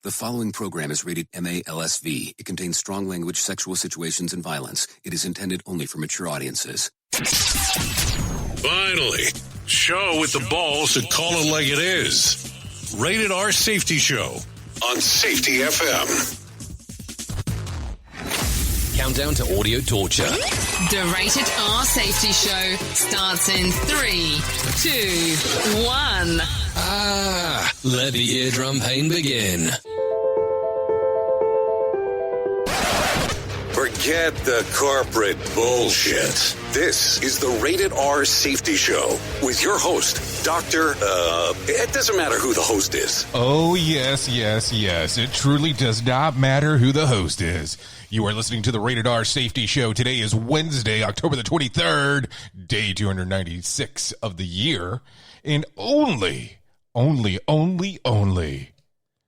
The following program is rated MA-LSV. It contains strong language, sexual situations, and violence. It is intended only for mature audiences. Finally, show with the balls to call it like it is. Rated R Safety Show on Safety FM. Countdown to audio torture. The Rated R Safety Show starts in 3, 2, 1. Let the eardrum pain begin. Forget the corporate bullshit. This is the Rated R Safety Show with your host, Dr. It doesn't matter who the host is. Oh, yes. It truly does not matter who the host is. You are listening to the Rated R Safety Show. Today is Wednesday, October the 23rd, day 296 of the year, and only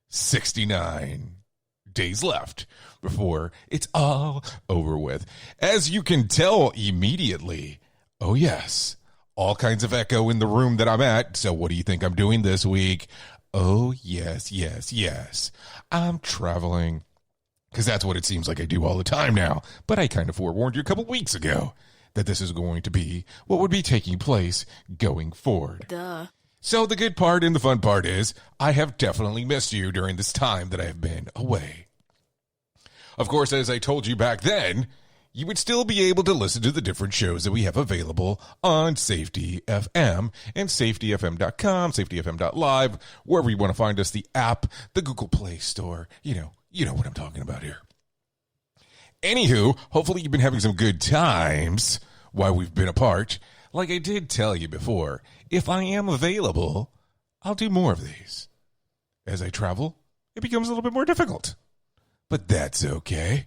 69 days left before it's all over with. As you can tell immediately, oh yes, all kinds of echo in the room that I'm at. So what do you think I'm doing this week? Oh, yes. I'm traveling. Because that's what it seems like I do all the time now. But I kind of forewarned you a couple weeks ago that this is going to be what would be taking place going forward. Duh. So the good part and the fun part is I have definitely missed you during this time that I have been away. Of course, as I told you back then, you would still be able to listen to the different shows that we have available on Safety FM and safetyfm.com, safetyfm.live, wherever you want to find us, the app, the Google Play Store, you know what I'm talking about here. Anywho, hopefully you've been having some good times while we've been apart. Like I did tell you before, if I am available, I'll do more of these. As I travel, it becomes a little bit more difficult. But that's okay,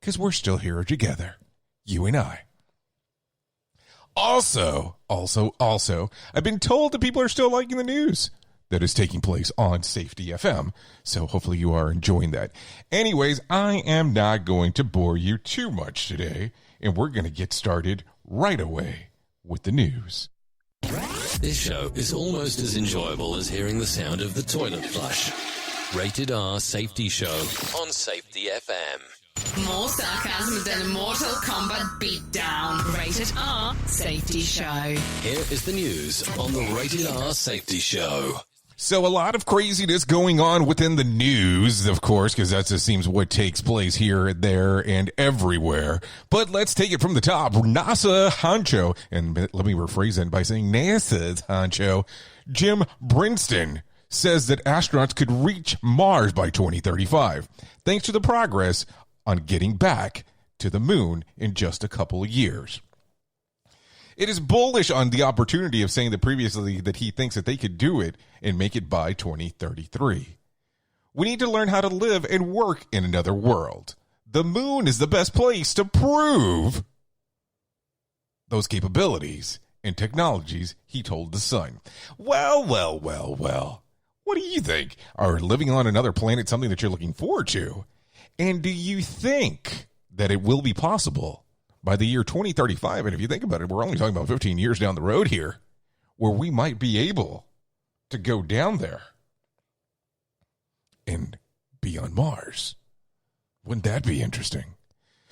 because we're still here together, you and I. Also, I've been told that people are still liking the news that is taking place on Safety FM, so hopefully you are enjoying that. Anyways, I am not going to bore you too much today, and we're going to get started right away with the news. This show is almost as enjoyable as hearing the sound of the toilet flush. Rated R Safety Show on Safety FM. More sarcasm than a Mortal Kombat beatdown. Rated R Safety Show. Here is the news on the Rated R Safety Show. So a lot of craziness going on within the news, of course, because that just seems what takes place here, there, and everywhere. But let's take it from the top. NASA honcho, and let me rephrase that by saying NASA's honcho, Jim Brinston, says that astronauts could reach Mars by 2035, thanks to the progress on getting back to the moon in just a couple of years. It is bullish on the opportunity of saying that previously that he thinks that they could do it and make it by 2033. We need to learn how to live and work in another world. The moon is the best place to prove those capabilities and technologies, he told The Sun. Well. What do you think? Are living on another planet something that you're looking forward to? And do you think that it will be possible by the year 2035, and if you think about it, we're only talking about 15 years down the road here, where we might be able to go down there and be on Mars? Wouldn't that be interesting?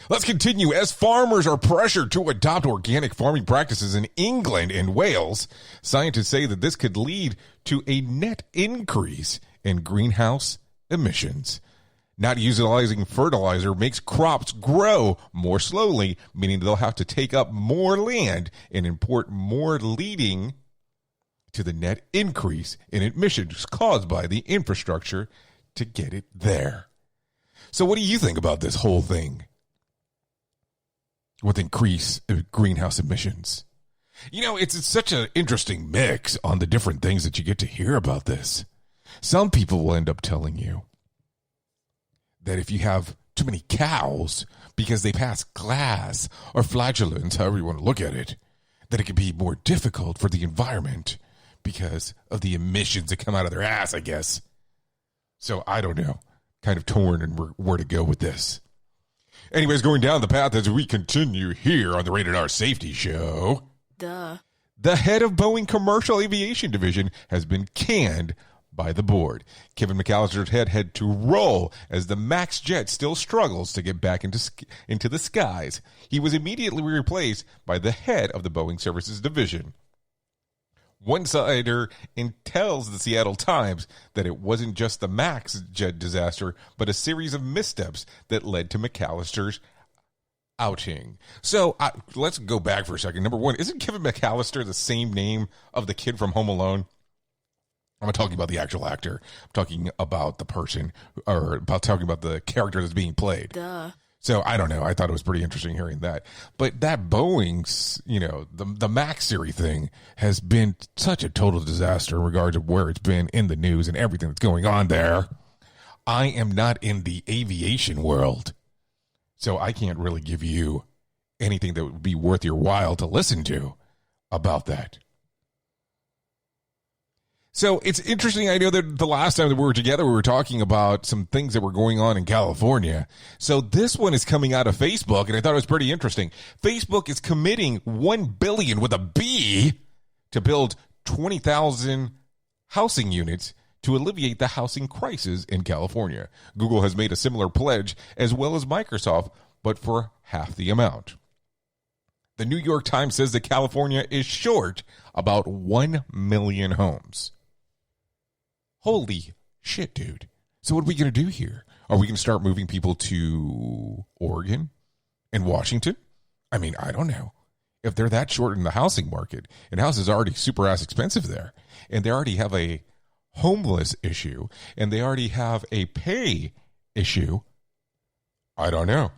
Let's continue. As farmers are pressured to adopt organic farming practices in England and Wales, scientists say that this could lead to a net increase in greenhouse emissions. Not utilizing fertilizer makes crops grow more slowly, meaning they'll have to take up more land and import more, leading to the net increase in emissions caused by the infrastructure to get it there. So what do you think about this whole thing with increased greenhouse emissions? You know, it's such an interesting mix on the different things that you get to hear about this. Some people will end up telling you that if you have too many cows because they pass glass or flagellants, however you want to look at it, that it can be more difficult for the environment because of the emissions that come out of their ass, I guess. So I don't know, kind of torn and where to go with this. Anyways, going down the path as we continue here on the Rated R Safety Show. Duh. The head of Boeing Commercial Aviation Division has been canned by the board. Kevin McAllister's head had to roll as the MAX jet still struggles to get back into the skies. He was immediately replaced by the head of the Boeing Services Division. One insider tells the Seattle Times that it wasn't just the MAX jet disaster, but a series of missteps that led to McAllister's outing. So let's go back for a second. Number one, isn't Kevin McAllister the same name of the kid from Home Alone? I'm not talking about the actual actor. I'm talking about the person, or talking about the character that's being played. Duh. So I don't know. I thought it was pretty interesting hearing that. But that Boeing's, the MAX series thing has been such a total disaster in regards to where it's been in the news and everything that's going on there. I am not in the aviation world, so I can't really give you anything that would be worth your while to listen to about that. So it's interesting. I know that the last time that we were together, we were talking about some things that were going on in California. So this one is coming out of Facebook, and I thought it was pretty interesting. Facebook is committing $1 billion with a B to build 20,000 housing units to alleviate the housing crisis in California. Google has made a similar pledge, as well as Microsoft, but for half the amount. The New York Times says that California is short about 1 million homes. Holy shit, dude. So what are we going to do here? Are we going to start moving people to Oregon and Washington? I mean, I don't know. If they're that short in the housing market, and houses are already super ass expensive there, and they already have a homeless issue, and they already have a pay issue, I don't know.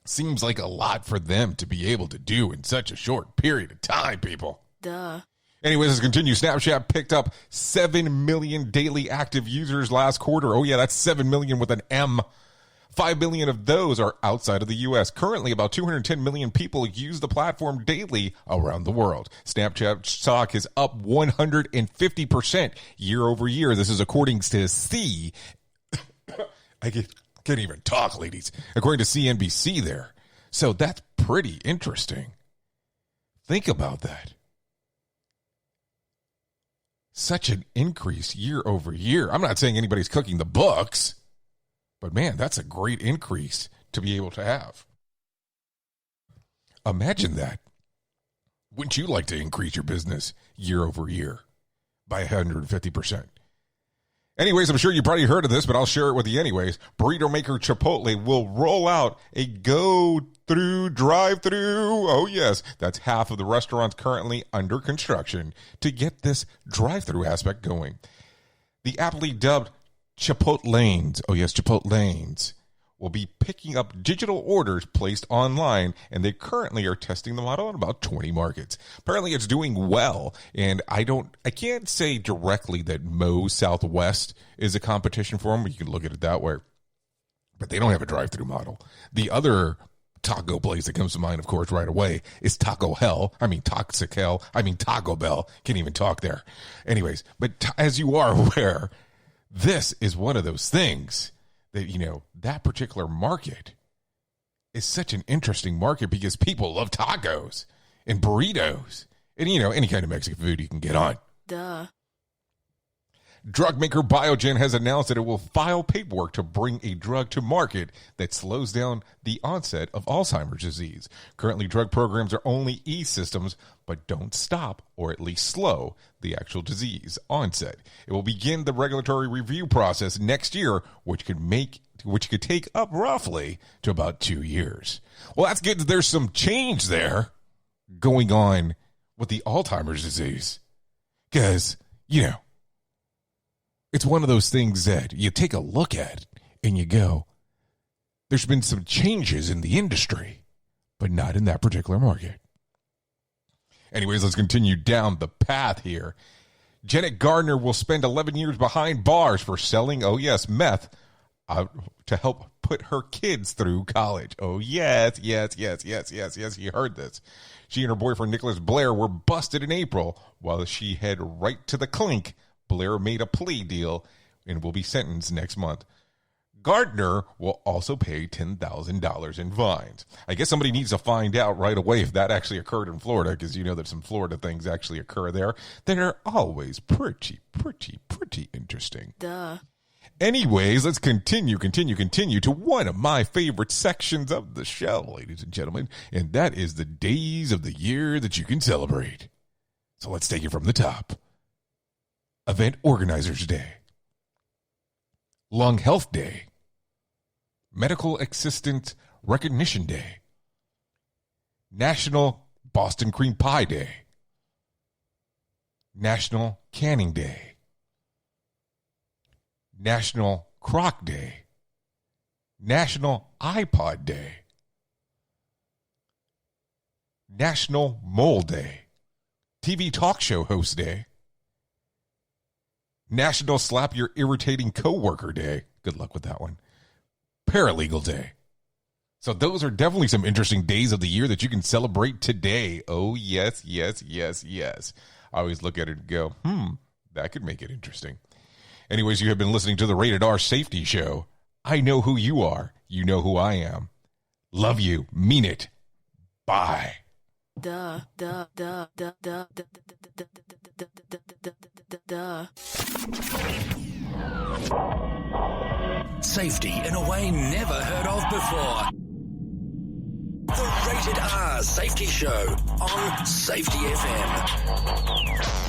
Seems like a lot for them to be able to do in such a short period of time, people. Duh. Anyways, let's continue. Snapchat picked up 7 million daily active users last quarter. Oh, yeah, that's 7 million with an M. 5 million of those are outside of the U.S. Currently, about 210 million people use the platform daily around the world. Snapchat stock is up 150% year over year. This is according to I can't even talk, ladies. According to CNBC there. So that's pretty interesting. Think about that. Such an increase year over year. I'm not saying anybody's cooking the books, but man, that's a great increase to be able to have. Imagine that. Wouldn't you like to increase your business year over year by 150%? Anyways, I'm sure you probably heard of this, but I'll share it with you anyways. Burrito maker Chipotle will roll out a go-through drive-through. Oh, yes. That's half of the restaurants currently under construction to get this drive-through aspect going. The aptly dubbed Chipotlanes, oh, yes, Chipotlanes, will be picking up digital orders placed online, and they currently are testing the model in about 20 markets. Apparently, it's doing well, and I can't say directly that Moe's Southwest is a competition for them, but you can look at it that way. But they don't have a drive-through model. The other taco place that comes to mind, of course, right away is Taco Bell. Taco Bell. Can't even talk there. Anyways, but as you are aware, this is one of those things that, that particular market is such an interesting market because people love tacos and burritos and, any kind of Mexican food you can get on. Duh. Drug maker Biogen has announced that it will file paperwork to bring a drug to market that slows down the onset of Alzheimer's disease. Currently, drug programs are only e-systems, but don't stop or at least slow the actual disease onset. It will begin the regulatory review process next year, which could take up roughly to about 2 years. Well, that's good that there's some change there going on with the Alzheimer's disease. Because, it's one of those things that you take a look at and you go, there's been some changes in the industry, but not in that particular market. Anyways, let's continue down the path here. Janet Gardner will spend 11 years behind bars for selling, meth to help put her kids through college. Oh, yes. You heard this. She and her boyfriend, Nicholas Blair, were busted in April while she head right to the clink. Blair made a plea deal and will be sentenced next month. Gardner will also pay $10,000 in fines. I guess somebody needs to find out right away if that actually occurred in Florida, because you know that some Florida things actually occur there that are always pretty interesting. Duh. Anyways, let's continue to one of my favorite sections of the show, ladies and gentlemen, and that is the days of the year that you can celebrate. So let's take it from the top. Event Organizers Day. Lung Health Day. Medical Assistant Recognition Day. National Boston Cream Pie Day. National Canning Day. National Crock Day. National iPod Day. National Mole Day. TV Talk Show Host Day. National Slap Your Irritating Coworker Day. Good luck with that one. Paralegal Day. So those are definitely some interesting days of the year that you can celebrate today. Oh, yes. I always look at it and go, that could make it interesting. Anyways, you have been listening to the Rated R Safety Show. I know who you are. You know who I am. Love you. Mean it. Bye. Duh. Safety in a way never heard of before. The Rated R Safety Show on Safety FM.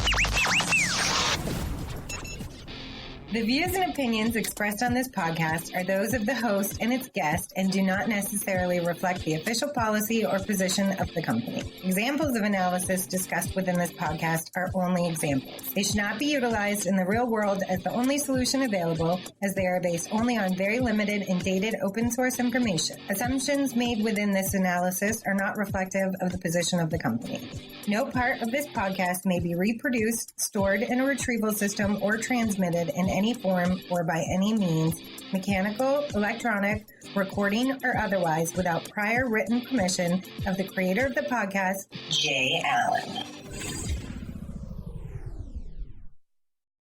The views and opinions expressed on this podcast are those of the host and its guest and do not necessarily reflect the official policy or position of the company. Examples of analysis discussed within this podcast are only examples. They should not be utilized in the real world as the only solution available, as they are based only on very limited and dated open source information. Assumptions made within this analysis are not reflective of the position of the company. No part of this podcast may be reproduced, stored in a retrieval system, or transmitted in any form or by any means, mechanical, electronic, recording, or otherwise, without prior written permission of the creator of the podcast, Jay Allen.